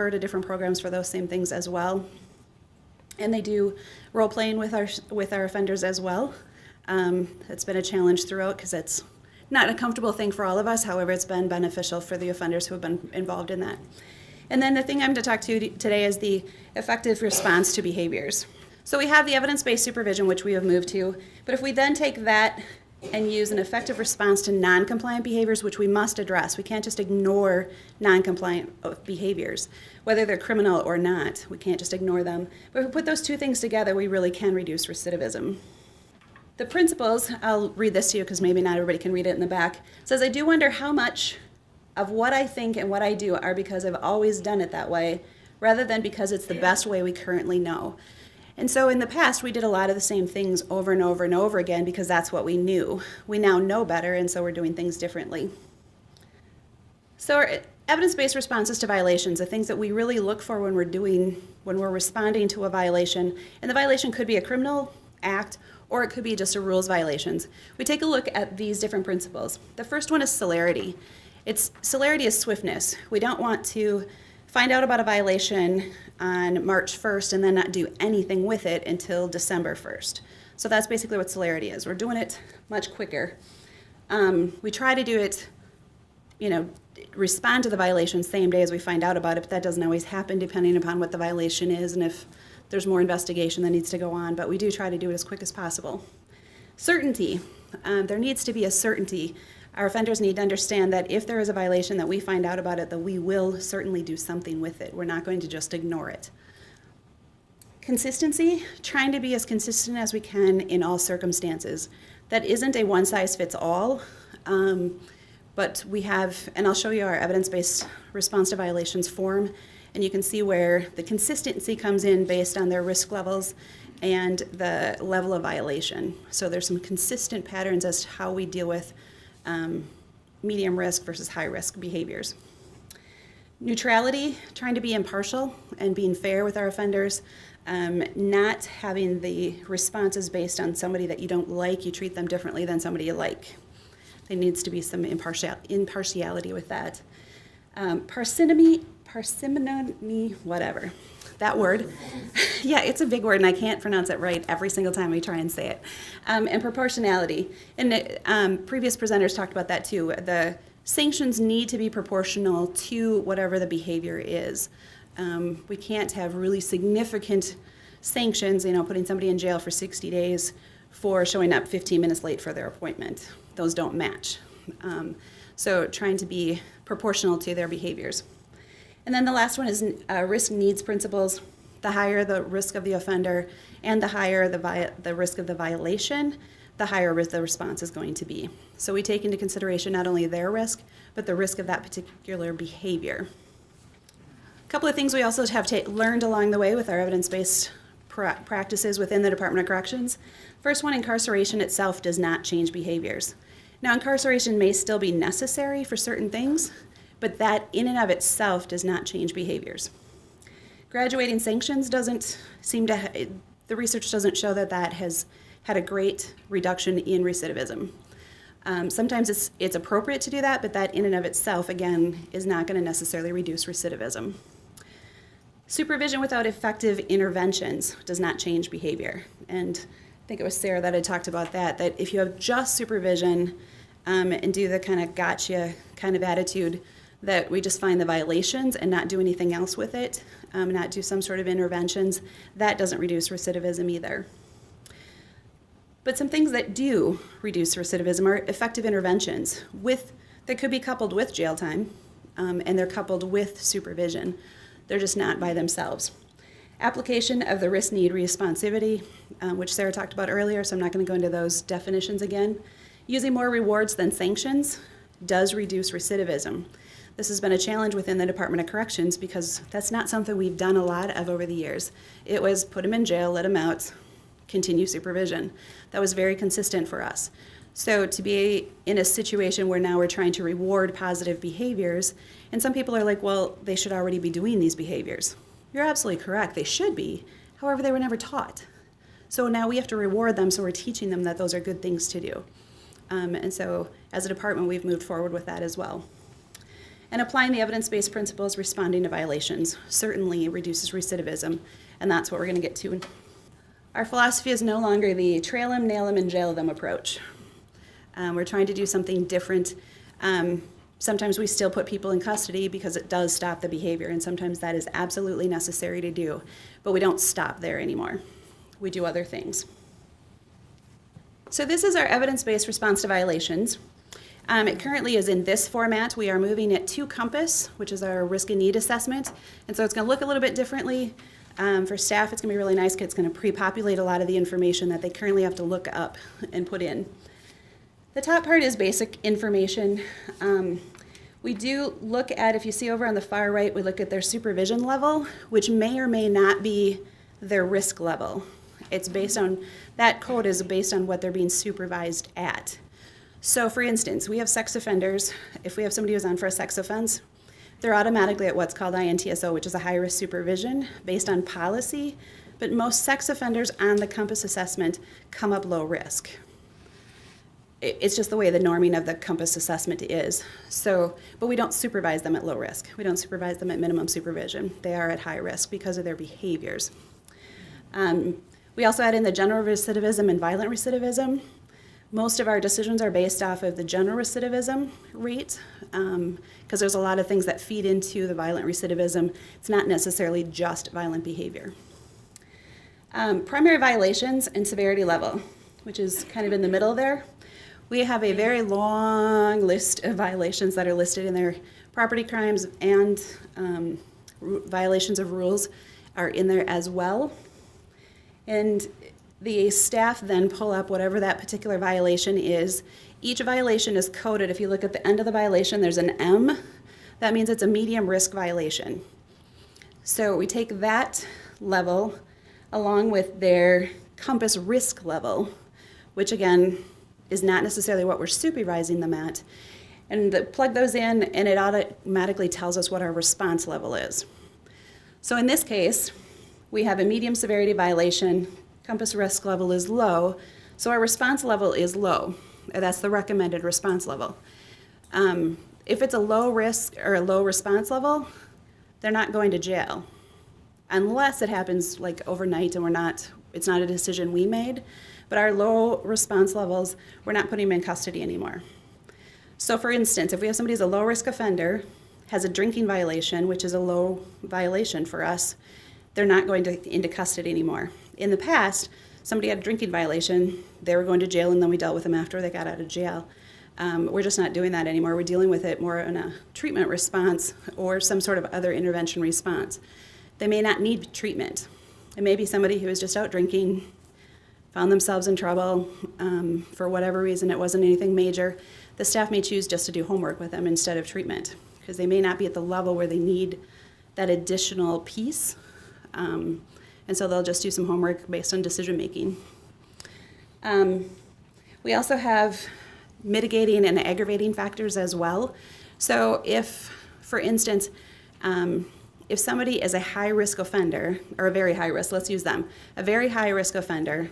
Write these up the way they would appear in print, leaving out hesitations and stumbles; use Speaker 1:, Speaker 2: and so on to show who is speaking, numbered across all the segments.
Speaker 1: to different programs for those same things as well. And they do role playing with our offenders as well. It's been a challenge throughout because it's not a comfortable thing for all of us. However, it's been beneficial for the offenders who have been involved in that. And then the thing I'm going to talk to you today is the effective response to behaviors. So we have the evidence-based supervision, which we have moved to. But if we then take that and use an effective response to non-compliant behaviors, which we must address. We can't just ignore non-compliant behaviors, whether they're criminal or not. We can't just ignore them. But if we put those two things together, we really can reduce recidivism. The principles, I'll read this to you because maybe not everybody can read it in the back, says, I do wonder how much of what I think and what I do are because I've always done it that way, rather than because it's the best way we currently know. And so in the past, we did a lot of the same things over and over and over again because that's what we knew. We now know better, and so we're doing things differently. So our evidence-based responses to violations, the things that we really look for when we're responding to a violation, and the violation could be a criminal act or it could be just a rules violations. We take a look at these different principles. The first one is celerity. Celerity is swiftness. We don't want to find out about a violation on March 1st and then not do anything with it until December 1st. So that's basically what celerity is. We're doing it much quicker. We try to do it, respond to the violation same day as we find out about it, but that doesn't always happen depending upon what the violation is and if there's more investigation that needs to go on, but we do try to do it as quick as possible. Certainty. There needs to be a certainty. Our offenders need to understand that if there is a violation that we find out about it, that we will certainly do something with it. We're not going to just ignore it. Consistency, trying to be as consistent as we can in all circumstances. That isn't a one-size-fits-all, but we have, and I'll show you our evidence-based response to violations form, and you can see where the consistency comes in based on their risk levels and the level of violation. So there's some consistent patterns as to how we deal with medium risk versus high risk behaviors. Neutrality, trying to be impartial and being fair with our offenders, not having the responses based on somebody that you don't like, you treat them differently than somebody you like. There needs to be some impartiality with that. Parsimony, whatever. That word. Yeah, it's a big word, and I can't pronounce it right every single time we try and say it. And proportionality. And previous presenters talked about that too. The sanctions need to be proportional to whatever the behavior is. We can't have really significant sanctions, putting somebody in jail for 60 days for showing up 15 minutes late for their appointment. Those don't match. So trying to be proportional to their behaviors. And then the last one is risk needs principles. The higher the risk of the offender and the higher the risk of the violation, the higher the response is going to be. So we take into consideration not only their risk, but the risk of that particular behavior. A couple of things we also have learned along the way with our evidence-based practices within the Department of Corrections. First one, incarceration itself does not change behaviors. Now, incarceration may still be necessary for certain things, but that in and of itself does not change behaviors. Graduating sanctions doesn't seem to, the research doesn't show that that has had a great reduction in recidivism. Sometimes it's appropriate to do that, but that in and of itself, again, is not going to necessarily reduce recidivism. Supervision without effective interventions does not change behavior. And I think it was Sarah that had talked about that if you have just supervision and do the kind of gotcha kind of attitude, that we just find the violations and not do anything else with it, not do some sort of interventions, that doesn't reduce recidivism either. But some things that do reduce recidivism are effective interventions that could be coupled with jail time, and they're coupled with supervision. They're just not by themselves. Application of the risk-need responsivity, which Sarah talked about earlier, so I'm not going to go into those definitions again. Using more rewards than sanctions does reduce recidivism. This has been a challenge within the Department of Corrections because that's not something we've done a lot of over the years. It was put them in jail, let them out, continue supervision. That was very consistent for us. So to be in a situation where now we're trying to reward positive behaviors, and some people are like, well, they should already be doing these behaviors. You're absolutely correct, they should be. However, they were never taught. So now we have to reward them, so we're teaching them that those are good things to do. And so as a department, we've moved forward with that as well. And applying the evidence-based principles responding to violations certainly reduces recidivism, and that's what we're going to get to. Our philosophy is no longer the trail them, nail them, and jail them approach. We're trying to do something different. Sometimes we still put people in custody because it does stop the behavior, and sometimes that is absolutely necessary to do, but we don't stop there anymore. We do other things. So this is our evidence-based response to violations. It currently is in this format. We are moving it to Compass, which is our risk and need assessment, and so it's going to look a little bit differently. For staff, it's going to be really nice because it's going to pre-populate a lot of the information that they currently have to look up and put in. The top part is basic information. We do look at, if you see over on the far right, we look at their supervision level, which may or may not be their risk level. It's based on, that code is based on what they're being supervised at. So for instance, we have sex offenders. If we have somebody who's on for a sex offense, they're automatically at what's called INTSO, which is a high-risk supervision based on policy, but most sex offenders on the Compass assessment come up low risk. It's just the way the norming of the Compass assessment is. So, but we don't supervise them at low risk. We don't supervise them at minimum supervision. They are at high risk because of their behaviors. We also add in the general recidivism and violent recidivism. Most of our decisions are based off of the general recidivism rate because there's a lot of things that feed into the violent recidivism. It's not necessarily just violent behavior. Primary violations and severity level, which is kind of in the middle there. We have a very long list of violations that are listed in there. Property crimes and violations of rules are in there as well. And the staff then pull up whatever that particular violation is. Each violation is coded. If you look at the end of the violation, there's an M. That means it's a medium risk violation. So we take that level along with their Compass risk level, which again, is not necessarily what we're supervising them at, and plug those in, and it automatically tells us what our response level is. So in this case, we have a medium severity violation. Compass risk level is low, so our response level is low. That's the recommended response level. If it's a low risk or a low response level, they're not going to jail, unless it happens like overnight and it's not a decision we made. But our low response levels, we're not putting them in custody anymore. So for instance, if we have somebody who's a low-risk offender, has a drinking violation, which is a low violation for us, they're not going into custody anymore. In the past, somebody had a drinking violation, they were going to jail, and then we dealt with them after they got out of jail. We're just not doing that anymore. We're dealing with it more in a treatment response or some sort of other intervention response. They may not need treatment. It may be somebody who was just out drinking, found themselves in trouble for whatever reason. It wasn't anything major. The staff may choose just to do homework with them instead of treatment because they may not be at the level where they need that additional piece. And so they'll just do some homework based on decision making. We also have mitigating and aggravating factors as well. So if, for instance, if somebody is a high-risk offender, or a very high-risk, let's use them, a very high-risk offender,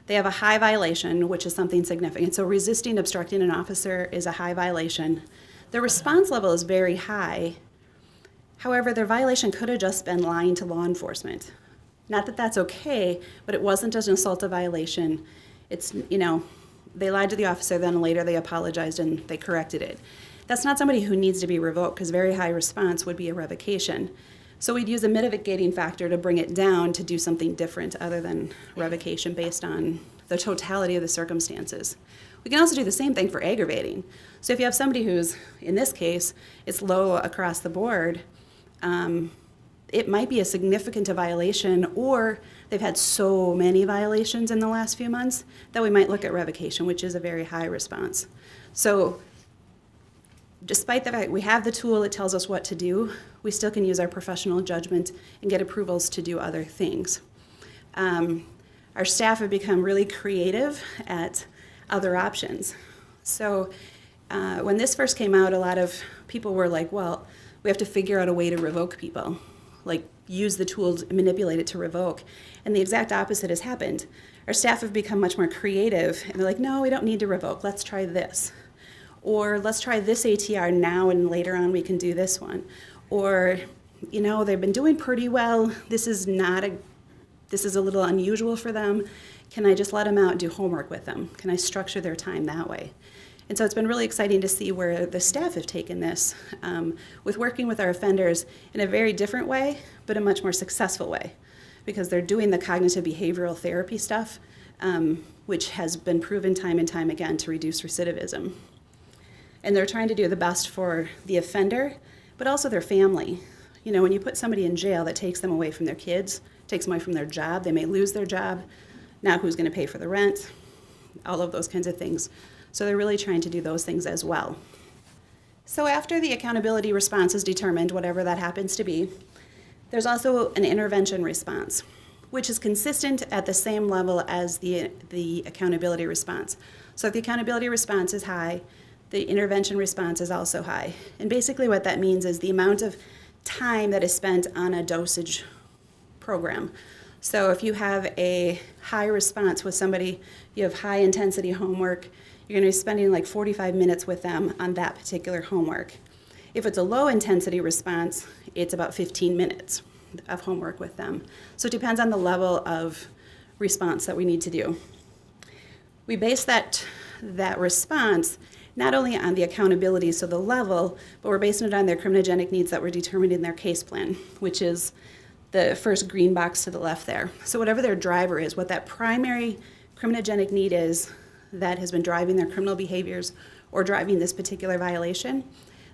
Speaker 1: they have a high violation, which is something significant. So resisting obstructing an officer is a high violation. The response level is very high. However, their violation could have just been lying to law enforcement. Not that that's okay, but it wasn't an assaultive violation. It's, they lied to the officer, then later they apologized and they corrected it. That's not somebody who needs to be revoked because very high response would be a revocation. So we'd use a mitigating factor to bring it down to do something different other than revocation based on the totality of the circumstances. We can also do the same thing for aggravating. So if you have somebody who's, in this case, it's low across the board, it might be a significant violation, or they've had so many violations in the last few months that we might look at revocation, which is a very high response. So despite the fact we have the tool, it tells us what to do, we still can use our professional judgment and get approvals to do other things. Our staff have become really creative at other options. So when this first came out, a lot of people were like, well, we have to figure out a way to revoke people, like use the tools, manipulate it to revoke. And the exact opposite has happened. Our staff have become much more creative, and they're like, no, we don't need to revoke, let's try this. Or let's try this ATR now and later on we can do this one. Or, you know, they've been doing pretty well. This is a little unusual for them. Can I just let them out and do homework with them? Can I structure their time that way? And so it's been really exciting to see where the staff have taken this with working with our offenders in a very different way, but a much more successful way, because they're doing the cognitive behavioral therapy stuff, which has been proven time and time again to reduce recidivism. And they're trying to do the best for the offender, but also their family. You know, when you put somebody in jail, that takes them away from their kids, takes them away from their job. They may lose their job. Now who's going to pay for the rent? All of those kinds of things. So they're really trying to do those things as well. So after the accountability response is determined, whatever that happens to be, there's also an intervention response, which is consistent at the same level as the accountability response. So if the accountability response is high, the intervention response is also high. And basically what that means is the amount of time that is spent on a dosage program. So if you have a high response with somebody, you have high intensity homework, you're going to be spending like 45 minutes with them on that particular homework. If it's a low intensity response, it's about 15 minutes of homework with them. So it depends on the level of response that we need to do. We base that response not only on the accountability, so the level, but we're basing it on their criminogenic needs that were determined in their case plan, which is the first green box to the left there. So whatever their driver is, what that primary criminogenic need is that has been driving their criminal behaviors or driving this particular violation,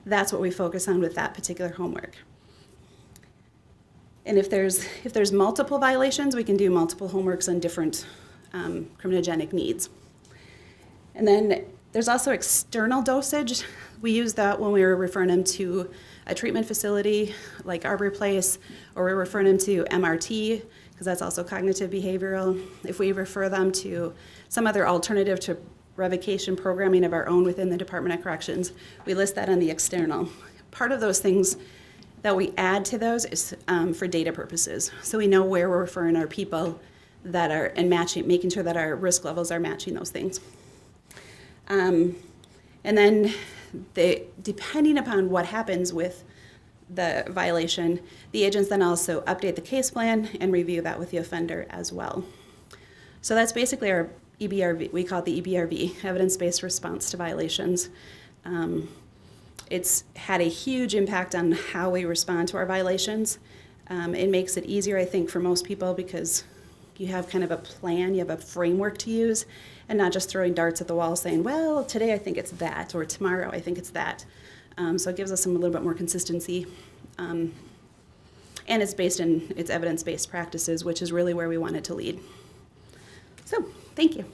Speaker 1: that's what we focus on with that particular homework. And if there's multiple violations, we can do multiple homeworks on different criminogenic needs. And then there's also external dosage. We use that when we were referring them to a treatment facility like Arbor Place, or we're referring them to MRT, because that's also cognitive behavioral. If we refer them to some other alternative to revocation programming of our own within the Department of Corrections, we list that on the external. Part of those things that we add to those is for data purposes. So we know where we're referring our people that are, and making sure that our risk levels are matching those things. And then depending upon what happens with the violation, the agents then also update the case plan and review that with the offender as well. So that's basically our EBRV. We call it the EBRV, evidence-based response to violations. It's had a huge impact on how we respond to our violations. It makes it easier, I think, for most people because you have kind of a plan, you have a framework to use, and not just throwing darts at the wall saying, well, today I think it's that, or tomorrow I think it's that. So it gives us a little bit more consistency. And it's evidence-based practices, which is really where we wanted to lead. So, thank you.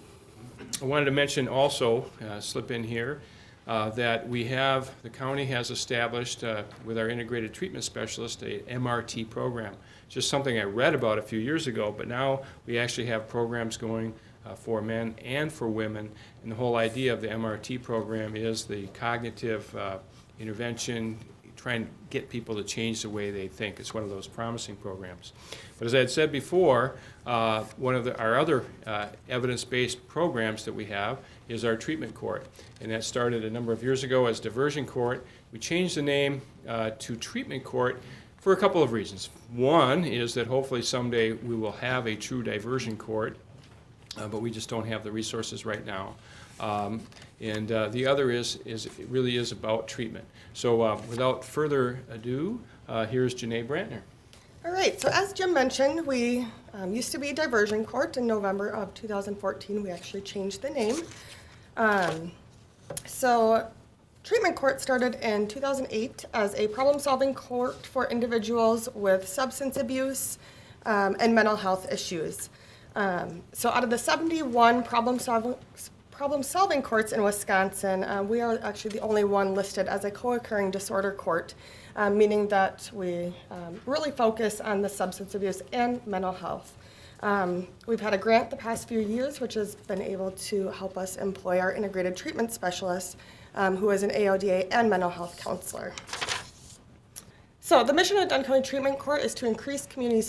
Speaker 2: I wanted to mention also, slip in here, that the county has established with our integrated treatment specialist a MRT program. Just something I read about a few years ago, but now we actually have programs going for men and for women. And the whole idea of the MRT program is the cognitive intervention, trying to get people to change the way they think. It's one of those promising programs. But as I had said before, one of our other evidence-based programs that we have is our treatment court. And that started a number of years ago as diversion court. We changed the name to treatment court for a couple of reasons. One is that hopefully someday we will have a true diversion court, but we just don't have the resources right now. And the other is it really is about treatment. So without further ado, here's Janae Brantner.
Speaker 3: All right, so as Jim mentioned, we used to be Diversion Court. In November of 2014, we actually changed the name. So Treatment Court started in 2008 as a problem-solving court for individuals with substance abuse and mental health issues. So out of the 71 problem-solving courts in Wisconsin, we are actually the only one listed as a co-occurring disorder court, meaning that we really focus on the substance abuse and mental health. We've had a grant the past few years, which has been able to help us employ our integrated treatment specialist, who is an AODA and mental health counselor. So the mission of Dunn County Treatment Court is to increase community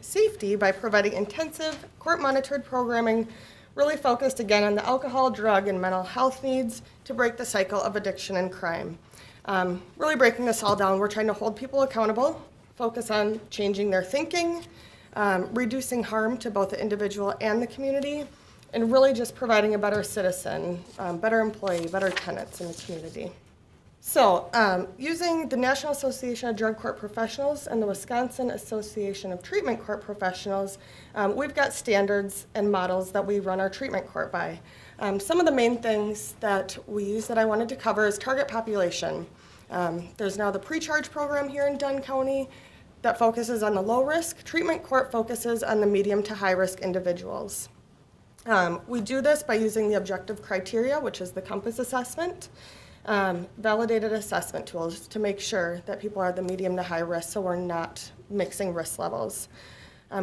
Speaker 3: safety by providing intensive court-monitored programming really focused again on the alcohol, drug, and mental health needs to break the cycle of addiction and crime. Really breaking this all down, we're trying to hold people accountable, focus on changing their thinking, reducing harm to both the individual and the community, and really just providing a better citizen, better employee, better tenants in the community. So, using the National Association of Drug Court Professionals and the Wisconsin Association of Treatment Court Professionals, we've got standards and models that we run our treatment court by. Some of the main things that we use that I wanted to cover is target population. There's now the pre-charge program here in Dunn County that focuses on the low risk. Treatment court focuses on the medium to high risk individuals. We do this by using the objective criteria, which is the COMPASS assessment. Validated assessment tools to make sure that people are the medium to high risk, so we're not mixing risk levels.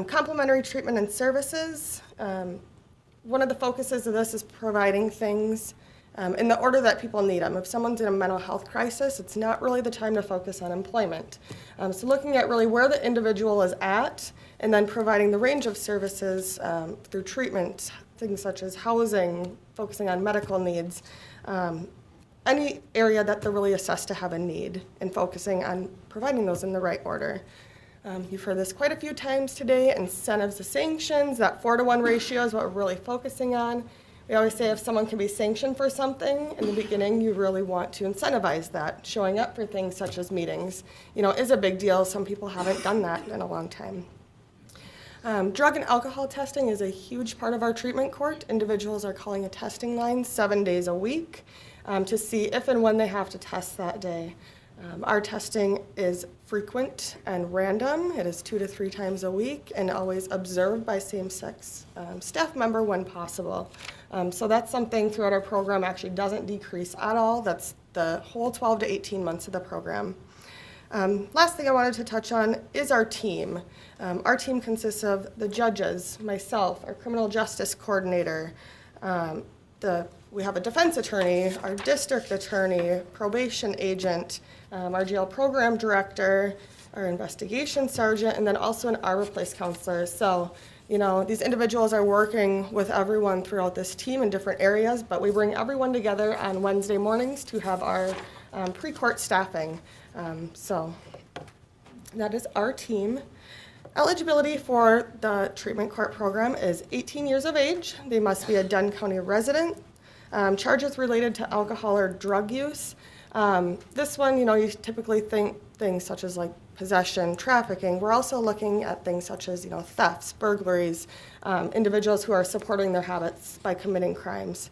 Speaker 3: Complementary treatment and services. One of the focuses of this is providing things in the order that people need them. If someone's in a mental health crisis, it's not really the time to focus on employment. So looking at really where the individual is at, and then providing the range of services through treatment, things such as housing, focusing on medical needs, any area that they're really assessed to have a need, and focusing on providing those in the right order. You've heard this quite a few times today, incentives to sanctions, that 4-to-1 ratio is what we're really focusing on. We always say if someone can be sanctioned for something, in the beginning you really want to incentivize that. Showing up for things such as meetings, is a big deal. Some people haven't done that in a long time. Drug and alcohol testing is a huge part of our treatment court. Individuals are calling a testing line 7 days a week. To see if and when they have to test that day. Our testing is frequent and random. It is 2 to 3 times a week and always observed by same-sex staff member when possible. So that's something throughout our program actually doesn't decrease at all. That's the whole 12 to 18 months of the program. Last thing I wanted to touch on is our team. Our team consists of the judges, myself, our criminal justice coordinator, we have a defense attorney, our district attorney, probation agent, our jail program director, our investigation sergeant, and then also an arbor place counselor. So, these individuals are working with everyone throughout this team in different areas, but we bring everyone together on Wednesday mornings to have our pre-court staffing. So that is our team. Eligibility for the treatment court program is 18 years of age. They must be a Dunn County resident. Charges related to alcohol or drug use. This one, you typically think things such as like possession, trafficking. We're also looking at things such as, thefts, burglaries, individuals who are supporting their habits by committing crimes.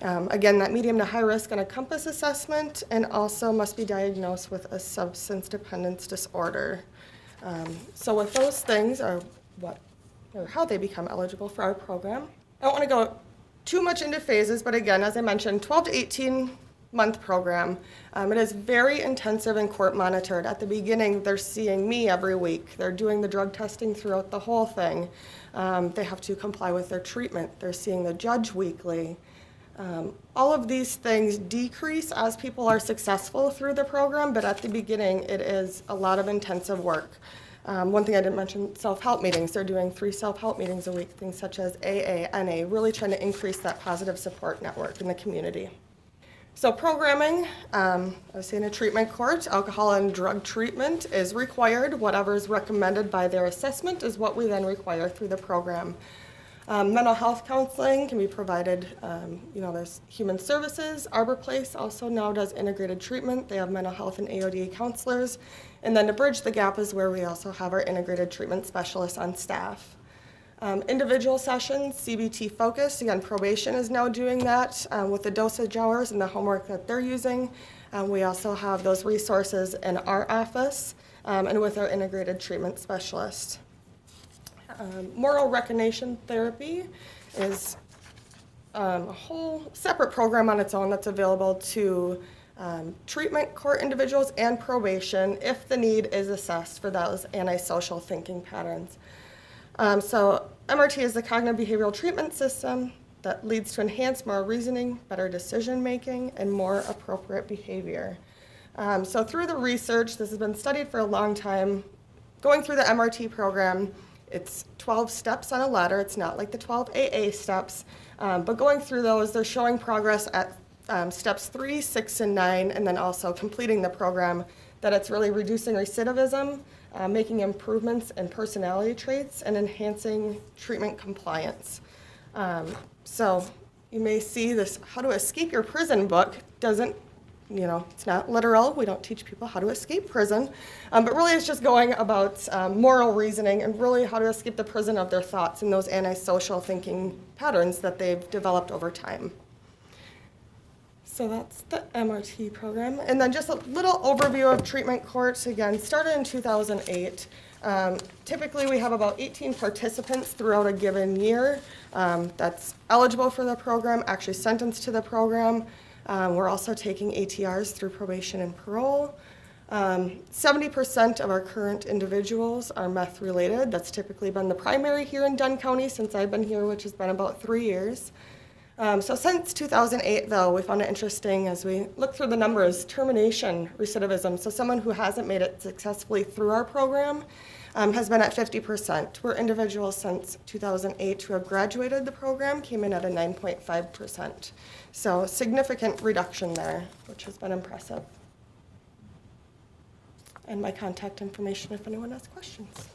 Speaker 3: Again, that medium to high risk on a COMPASS assessment, and also must be diagnosed with a substance dependence disorder. So with those things are how they become eligible for our program. I don't want to go too much into phases, but again, as I mentioned, 12 to 18 month program. It is very intensive and court monitored. At the beginning, they're seeing me every week. They're doing the drug testing throughout the whole thing. They have to comply with their treatment. They're seeing the judge weekly. All of these things decrease as people are successful through the program, but at the beginning, it is a lot of intensive work. One thing I didn't mention, self-help meetings. They're doing 3 self-help meetings a week, things such as AA, NA, really trying to increase that positive support network in the community. So programming, obviously in a treatment court, alcohol and drug treatment is required. Whatever is recommended by their assessment is what we then require through the program. Mental health counseling can be provided, there's human services. Arbor Place also now does integrated treatment. They have mental health and AOD counselors. And then to bridge the gap is where we also have our integrated treatment specialists on staff. Individual sessions, CBT focused. Again, probation is now doing that with the dosage hours and the homework that they're using. We also have those resources in our office and with our integrated treatment specialist. Moral recognition therapy is a whole separate program on its own that's available to treatment court individuals and probation if the need is assessed for those antisocial thinking patterns. So MRT is the cognitive behavioral treatment system that leads to enhanced moral reasoning, better decision making, and more appropriate behavior. So through the research, this has been studied for a long time. Going through the MRT program It's 12 steps on a ladder. It's not like the 12 AA steps. But going through those, they're showing progress at steps 3, 6, and 9, and then also completing the program, that it's really reducing recidivism, making improvements in personality traits, and enhancing treatment compliance. So you may see this How to Escape Your Prison book doesn't, it's not literal. We don't teach people how to escape prison. But really it's just going about moral reasoning and really how to escape the prison of their thoughts and those antisocial thinking patterns that they've developed over time. So that's the MRT program. And then just a little overview of treatment courts. Again, started in 2008. Typically, we have about 18 participants throughout a given year that's eligible for the program, actually sentenced to the program. We're also taking ATRs through probation and parole. 70% of our current individuals are meth related. That's typically been the primary here in Dunn County since I've been here, which has been about 3 years. So since 2008, though, we found it interesting as we look through the numbers, termination recidivism. So someone who hasn't made it successfully through our program has been at 50%, where individuals since 2008 who have graduated the program came in at a 9.5%. So significant reduction there, which has been impressive. And my contact information if anyone has questions.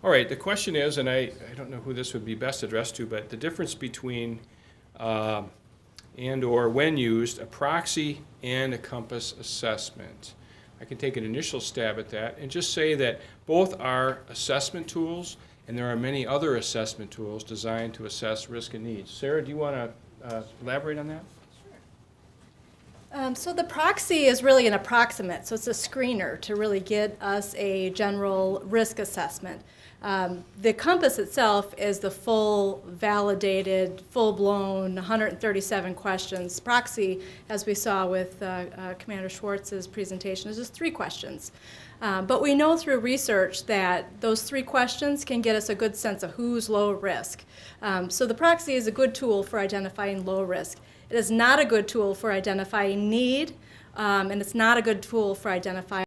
Speaker 2: All right, the question is, and I don't know who this would be best addressed to, but the difference between and or when used, a proxy and a compass assessment. I can take an initial stab at that and just say that both are assessment tools, and there are many other assessment tools designed to assess risk and needs. Sarah, do you want to elaborate on that?
Speaker 4: So the proxy is really an approximate, so it's a screener to really get us a general risk assessment. The compass itself is the full validated, full-blown 137 questions. Proxy, as we saw with Commander Schwartz's presentation, is just 3 questions. But we know through research that those 3 questions can get us a good sense of who's low risk. So the proxy is a good tool for identifying low risk. It is not a good tool for identifying need, and it's not a good tool for identifying